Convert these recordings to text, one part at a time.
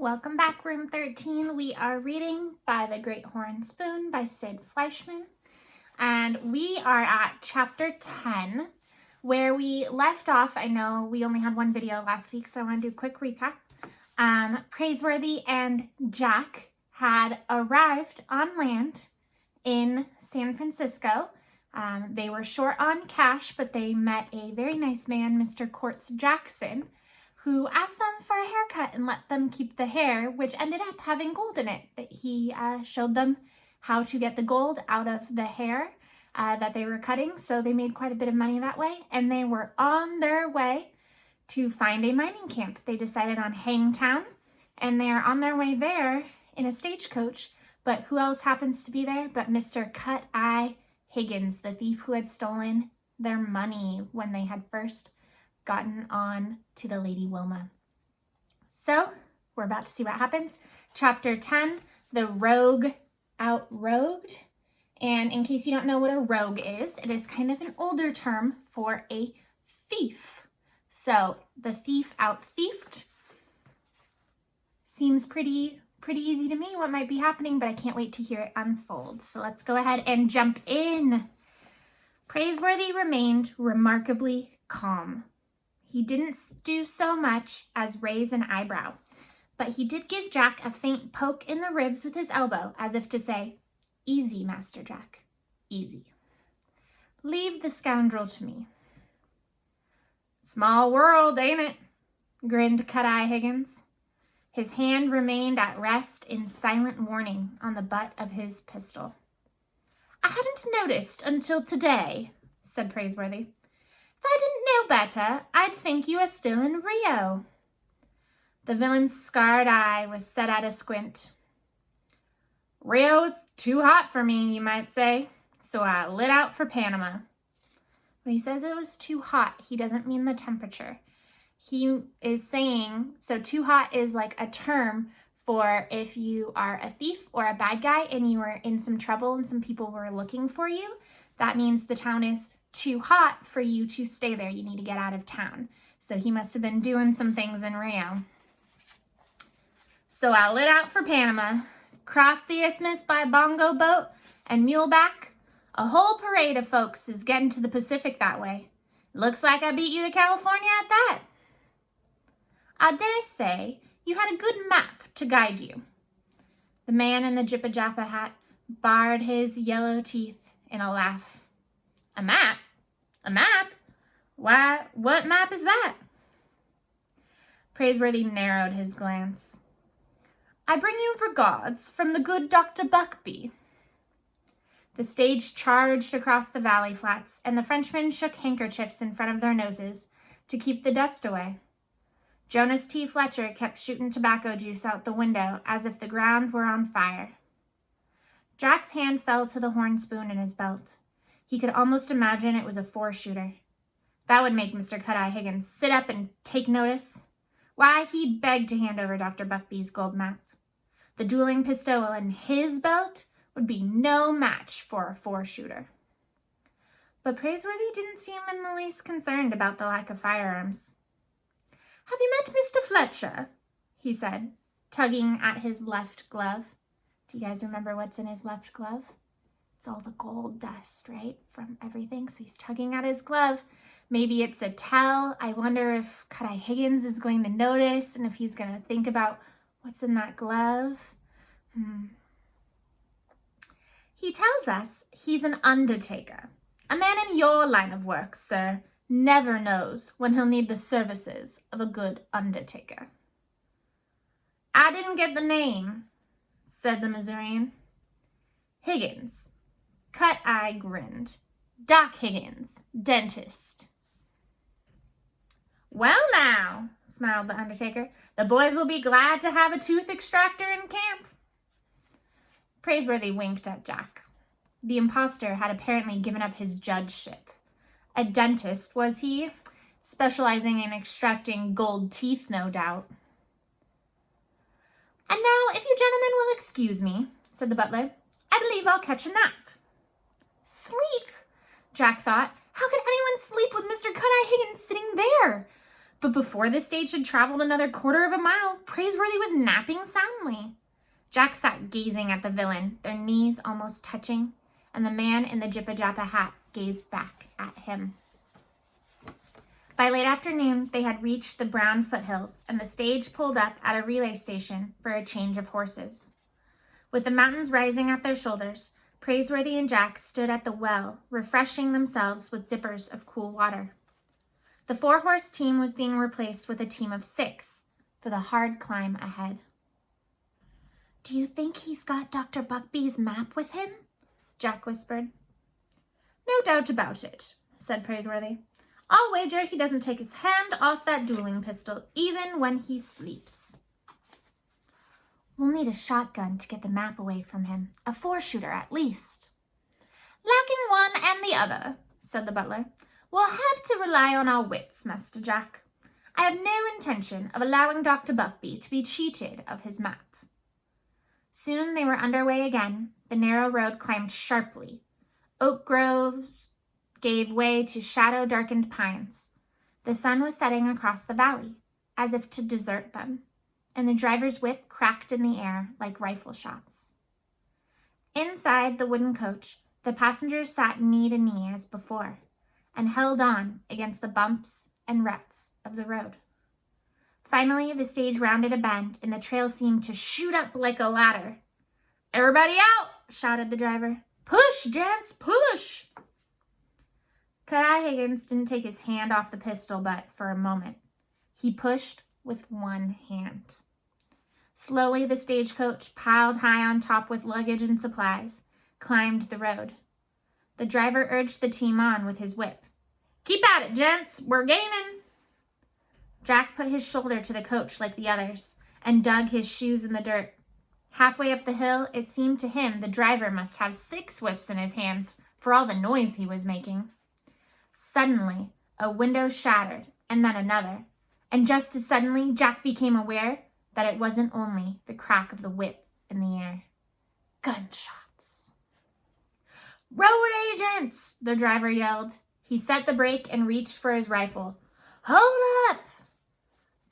Welcome back, Room 13. We are reading By the Great Horn Spoon by Sid Fleischman. And we are at Chapter 10, where we left off. I know we only had one video last week, so I want to do a quick recap. Praiseworthy and Jack had arrived on land in San Francisco. They were short on cash, but they met a very nice man, Mr. Quartz Jackson, who asked them for a haircut and let them keep the hair, which ended up having gold in it. That he showed them how to get the gold out of the hair that they were cutting, so they made quite a bit of money that way, and they were on their way to find a mining camp. They decided on Hangtown, and they are on their way there in a stagecoach, but who else happens to be there but Mr. Cut-Eye Higgins, the thief who had stolen their money when they had first gotten on to the Lady Wilma. So we're about to see what happens. Chapter 10, the rogue outrogued. And in case you don't know what a rogue is, it is kind of an older term for a thief. So the thief out-thiefed. Seems pretty easy to me what might be happening, but I can't wait to hear it unfold. So let's go ahead and jump in. Praiseworthy remained remarkably calm. He didn't do so much as raise an eyebrow, but he did give Jack a faint poke in the ribs with his elbow, as if to say, "Easy, Master Jack, easy. Leave the scoundrel to me." "Small world, ain't it?" grinned Cut-Eye Higgins. His hand remained at rest in silent warning on the butt of his pistol. "I hadn't noticed until today," said Praiseworthy. "If I didn't know better, I'd think you were still in Rio." The villain's scarred eye was set at a squint. "Rio's too hot for me, you might say, so I lit out for Panama." When he says it was too hot, he doesn't mean the temperature. He is saying, so too hot is like a term for if you are a thief or a bad guy and you were in some trouble and some people were looking for you. That means the town is too hot for you to stay there. You need to get out of town. So he must have been doing some things in Rio. "So I lit out for Panama, crossed the isthmus by bongo boat and muleback. A whole parade of folks is getting to the Pacific that way. Looks like I beat you to California at that." "I dare say you had a good map to guide you." The man in the jippa-jappa hat bared his yellow teeth in a laugh. "A map? A map? Why, what map is that?" Praiseworthy narrowed his glance. "I bring you regards from the good Dr. Buckby." The stage charged across the valley flats, and the Frenchmen shook handkerchiefs in front of their noses to keep the dust away. Jonas T. Fletcher kept shooting tobacco juice out the window as if the ground were on fire. Jack's hand fell to the horn spoon in his belt. He could almost imagine it was a 4-shooter. That would make Mr. Cut-Eye Higgins sit up and take notice. Why, he'd beg to hand over Dr. Buckby's gold map. The dueling pistol in his belt would be no match for a 4-shooter. But Praiseworthy didn't seem in the least concerned about the lack of firearms. "Have you met Mr. Fletcher?" he said, tugging at his left glove. Do you guys remember what's in his left glove? It's all the gold dust, right, from everything. So he's tugging at his glove. Maybe it's a tell. I wonder if Cut-Eye Higgins is going to notice and if he's going to think about what's in that glove. "He tells us he's an undertaker. A man in your line of work, sir, never knows when he'll need the services of a good undertaker." "I didn't get the name," said the Missourian. "Higgins." Cut-Eye grinned. "Doc Higgins, dentist." "Well now," smiled the undertaker, "the boys will be glad to have a tooth extractor in camp." Praiseworthy winked at Jack. The impostor had apparently given up his judgeship. A dentist, was he? Specializing in extracting gold teeth, no doubt. "And now, if you gentlemen will excuse me," said the butler, "I believe I'll catch a nap." Sleep? Jack thought. How could anyone sleep with Mr. Cut-Eye Higgins sitting there? But before the stage had traveled another quarter of a mile, Praiseworthy was napping soundly. Jack sat gazing at the villain, their knees almost touching, and the man in the jippa-jappa hat gazed back at him. By late afternoon, they had reached the brown foothills, and the stage pulled up at a relay station for a change of horses. With the mountains rising at their shoulders, Praiseworthy and Jack stood at the well, refreshing themselves with dippers of cool water. The 4-horse team was being replaced with a team of 6 for the hard climb ahead. "Do you think he's got Dr. Buckbee's map with him?" Jack whispered. "No doubt about it," said Praiseworthy. "I'll wager he doesn't take his hand off that dueling pistol, even when he sleeps." "We'll need a shotgun to get the map away from him, a 4-shooter at least." "Lacking one and the other," said the butler. "We'll have to rely on our wits, Master Jack. I have no intention of allowing Dr. Buckbee to be cheated of his map." Soon they were underway again. The narrow road climbed sharply. Oak groves gave way to shadow-darkened pines. The sun was setting across the valley, as if to desert them, and the driver's whip cracked in the air like rifle shots. Inside the wooden coach, the passengers sat knee to knee as before, and held on against the bumps and ruts of the road. Finally, the stage rounded a bend, and the trail seemed to shoot up like a ladder. "Everybody out!" shouted the driver. "Push, gents, push!" Cut-Eye Higgins didn't take his hand off the pistol butt for a moment. He pushed with one hand. Slowly, the stagecoach, piled high on top with luggage and supplies, climbed the road. The driver urged the team on with his whip. "Keep at it, gents. We're gaining." Jack put his shoulder to the coach like the others and dug his shoes in the dirt. Halfway up the hill, it seemed to him the driver must have 6 whips in his hands for all the noise he was making. Suddenly, a window shattered, and then another, and just as suddenly, Jack became aware that it wasn't only the crack of the whip in the air. Gunshots. "Road agents!" the driver yelled. He set the brake and reached for his rifle. "Hold up!"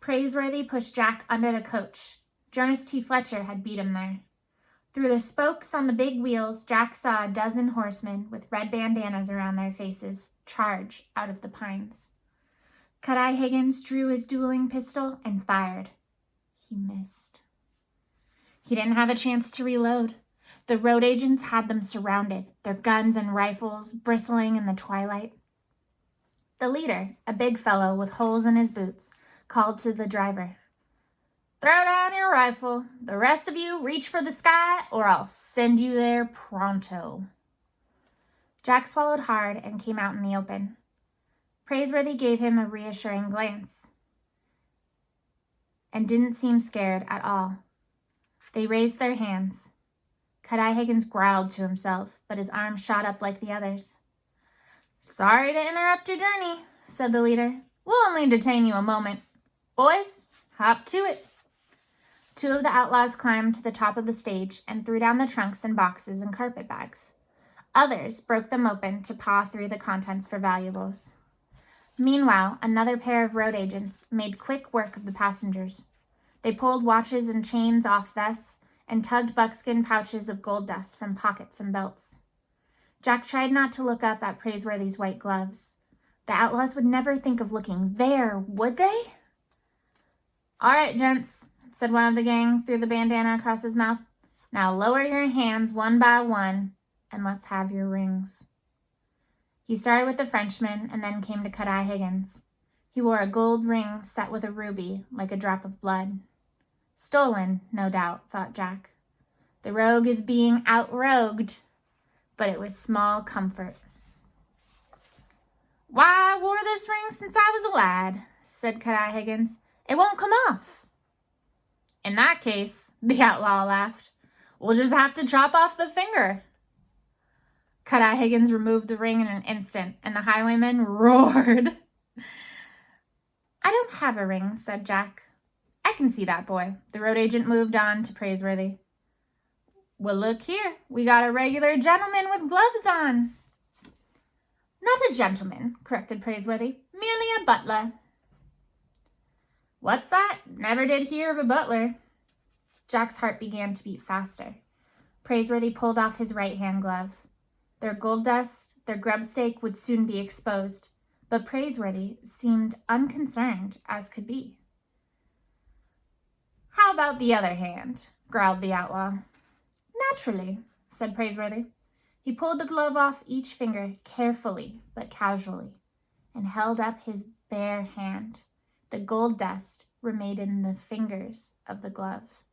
Praiseworthy pushed Jack under the coach. Jonas T. Fletcher had beat him there. Through the spokes on the big wheels, Jack saw a dozen horsemen with red bandanas around their faces charge out of the pines. Cut-Eye Higgins drew his dueling pistol and fired. He missed. He didn't have a chance to reload. The road agents had them surrounded, their guns and rifles bristling in the twilight. The leader, a big fellow with holes in his boots, called to the driver. "Throw down your rifle. The rest of you reach for the sky, or I'll send you there pronto." Jack swallowed hard and came out in the open. Praiseworthy gave him a reassuring glance and didn't seem scared at all. They raised their hands. Cut-Eye Higgins growled to himself, but his arms shot up like the others. "Sorry to interrupt your journey," said the leader. "We'll only detain you a moment. Boys, hop to it." 2 of the outlaws climbed to the top of the stage and threw down the trunks and boxes and carpet bags. Others broke them open to paw through the contents for valuables. Meanwhile, another pair of road agents made quick work of the passengers. They pulled watches and chains off vests and tugged buckskin pouches of gold dust from pockets and belts. Jack tried not to look up at Praiseworthy's white gloves. The outlaws would never think of looking there, would they? "All right, gents," said one of the gang through the bandana across his mouth. "Now lower your hands one by one, and let's have your rings." He started with the Frenchman and then came to Cut-Eye Higgins. He wore a gold ring set with a ruby, like a drop of blood. Stolen, no doubt, thought Jack. The rogue is being outrogued, but it was small comfort. "Why, I wore this ring since I was a lad," said Cut-Eye Higgins. "It won't come off." "In that case," the outlaw laughed, "we'll just have to chop off the finger." Cut-Eye Higgins removed the ring in an instant, and the highwayman roared. "I don't have a ring," said Jack. "I can see that, boy." The road agent moved on to Praiseworthy. "Well, look here. We got a regular gentleman with gloves on." "Not a gentleman," corrected Praiseworthy. "Merely a butler." What's that? Never did hear of a butler. Jack's heart began to beat faster. Praiseworthy pulled off his right-hand glove. Their gold dust, their grub stake would soon be exposed, but Praiseworthy seemed unconcerned as could be. How about the other hand? Growled the outlaw. Naturally, said Praiseworthy. He pulled the glove off each finger carefully but casually and held up his bare hand. The gold dust remained in the fingers of the glove.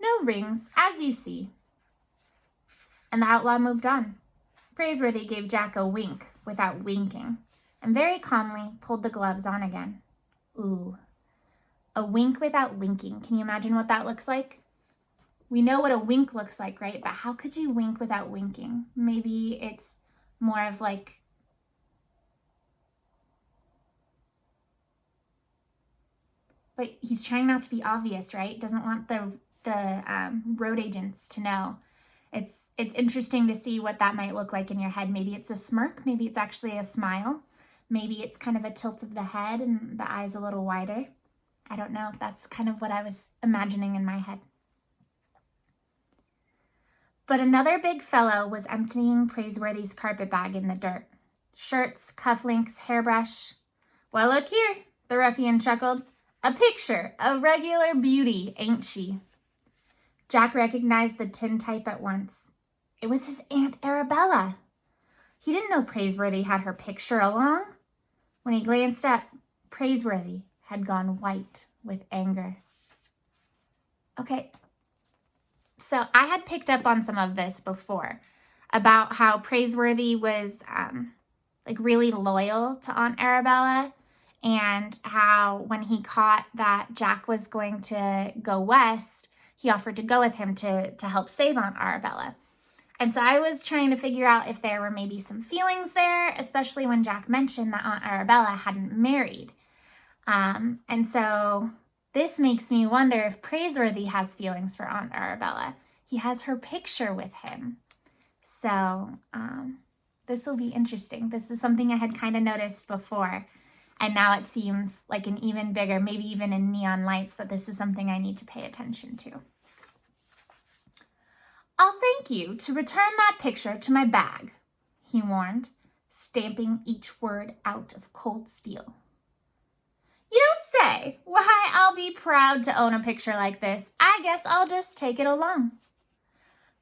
No rings, as you see. And the outlaw moved on. Praiseworthy gave Jack a wink without winking and very calmly pulled the gloves on again. Ooh, a wink without winking. Can you imagine what that looks like? We know what a wink looks like, right? But how could you wink without winking? Maybe it's more of like, but he's trying not to be obvious, right? Doesn't want the road agents to know. It's interesting to see what that might look like in your head. Maybe it's a smirk. Maybe it's actually a smile. Maybe it's kind of a tilt of the head and the eyes a little wider. I don't know. That's kind of what I was imagining in my head. But another big fellow was emptying Praiseworthy's carpet bag in the dirt. Shirts, cufflinks, hairbrush. Well, look here, the ruffian chuckled. A picture, a regular beauty, ain't she? Jack recognized the tintype at once. It was his Aunt Arabella. He didn't know Praiseworthy had her picture along. When he glanced up, Praiseworthy had gone white with anger. Okay, so I had picked up on some of this before about how Praiseworthy was really loyal to Aunt Arabella, and how when he caught that Jack was going to go west, he offered to go with him to help save Aunt Arabella. And so I was trying to figure out if there were maybe some feelings there, especially when Jack mentioned that Aunt Arabella hadn't married. And so this makes me wonder if Praiseworthy has feelings for Aunt Arabella. He has her picture with him. So this will be interesting. This is something I had kind of noticed before. And now it seems like an even bigger, maybe even in neon lights, that this is something I need to pay attention to. I'll thank you to return that picture to my bag, he warned, stamping each word out of cold steel. You don't say. Why, I'll be proud to own a picture like this. I guess I'll just take it along.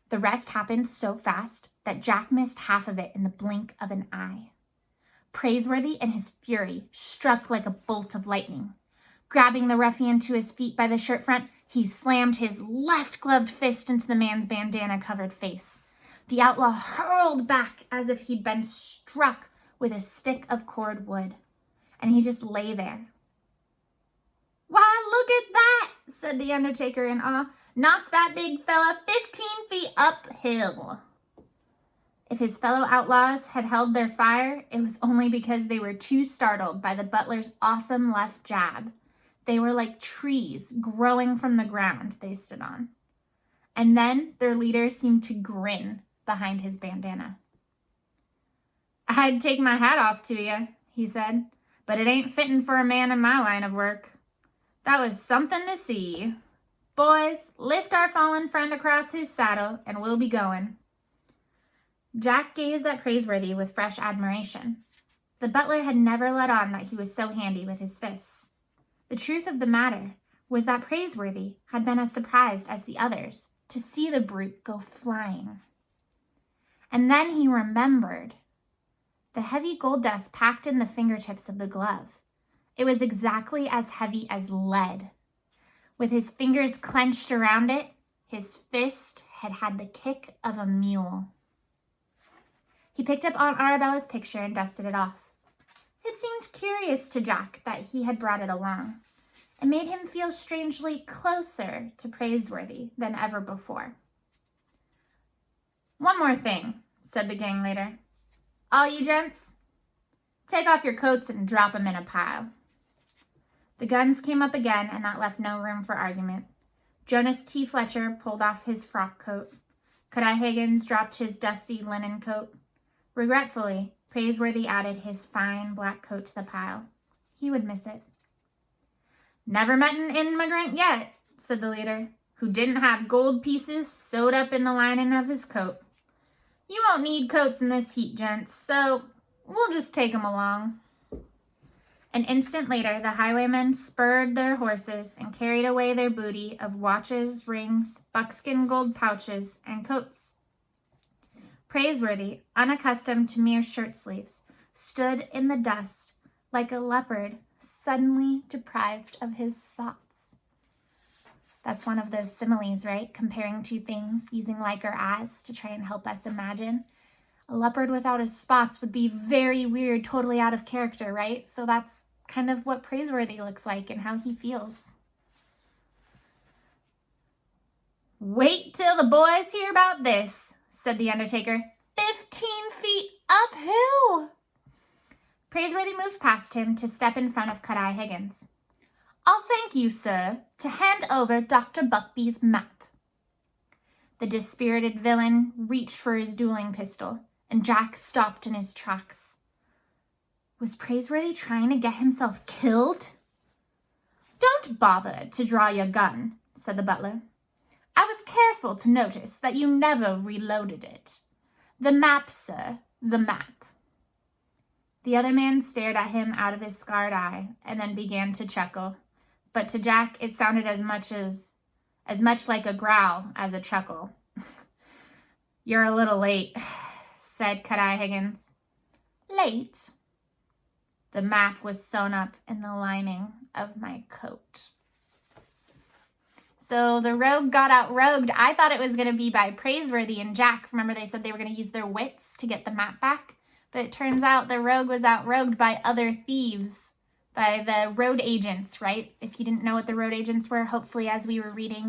The rest happened so fast that Jack missed half of it in the blink of an eye. Praiseworthy, in his fury, struck like a bolt of lightning. Grabbing the ruffian to his feet by the shirt front, he slammed his left-gloved fist into the man's bandana-covered face. The outlaw hurled back as if he'd been struck with a stick of cord wood, and he just lay there. Why, look at that, said the undertaker in awe. Knocked that big fella 15 feet uphill. If his fellow outlaws had held their fire, it was only because they were too startled by the butler's awesome left jab. They were like trees growing from the ground they stood on. And then their leader seemed to grin behind his bandana. I'd take my hat off to you, he said, but it ain't fitting for a man in my line of work. That was something to see. Boys, lift our fallen friend across his saddle and we'll be going. Jack gazed at Praiseworthy with fresh admiration. The butler had never let on that he was so handy with his fists. The truth of the matter was that Praiseworthy had been as surprised as the others to see the brute go flying. And then he remembered the heavy gold dust packed in the fingertips of the glove. It was exactly as heavy as lead. With his fingers clenched around it, his fist had had the kick of a mule. He picked up Aunt Arabella's picture and dusted it off. It seemed curious to Jack that he had brought it along. It made him feel strangely closer to Praiseworthy than ever before. One more thing, said the gang leader. All you gents, take off your coats and drop them in a pile. The guns came up again, and that left no room for argument. Jonas T. Fletcher pulled off his frock coat. Kodai Higgins dropped his dusty linen coat. Regretfully, Praiseworthy added his fine black coat to the pile. He would miss it. Never met an immigrant yet, said the leader, who didn't have gold pieces sewed up in the lining of his coat. You won't need coats in this heat, gents, so we'll just take 'em along. An instant later, the highwaymen spurred their horses and carried away their booty of watches, rings, buckskin gold pouches, and coats. Praiseworthy, unaccustomed to mere shirt sleeves, stood in the dust like a leopard suddenly deprived of his spots. That's one of those similes, right? Comparing two things, using like or as to try and help us imagine. A leopard without his spots would be very weird, totally out of character, right? So that's kind of what Praiseworthy looks like and how he feels. Wait till the boys hear about this, said the undertaker. 15 feet uphill! Praiseworthy moved past him to step in front of Ch.10 Higgins. I'll thank you, sir, to hand over Dr. Buckby's map. The dispirited villain reached for his dueling pistol, and Jack stopped in his tracks. Was Praiseworthy trying to get himself killed? Don't bother to draw your gun, said the butler. I was careful to notice that you never reloaded it. The map, sir, the map. The other man stared at him out of his scarred eye and then began to chuckle. But to Jack, it sounded as much like a growl as a chuckle. You're a little late, said Ch.10 Higgins. Late? The map was sewn up in the lining of my coat. So the rogue got out-rogued. I thought it was going to be by Praiseworthy and Jack. Remember they said they were going to use their wits to get the map back? But it turns out the rogue was out-rogued by other thieves, by the road agents, right? If you didn't know what the road agents were, hopefully as we were reading,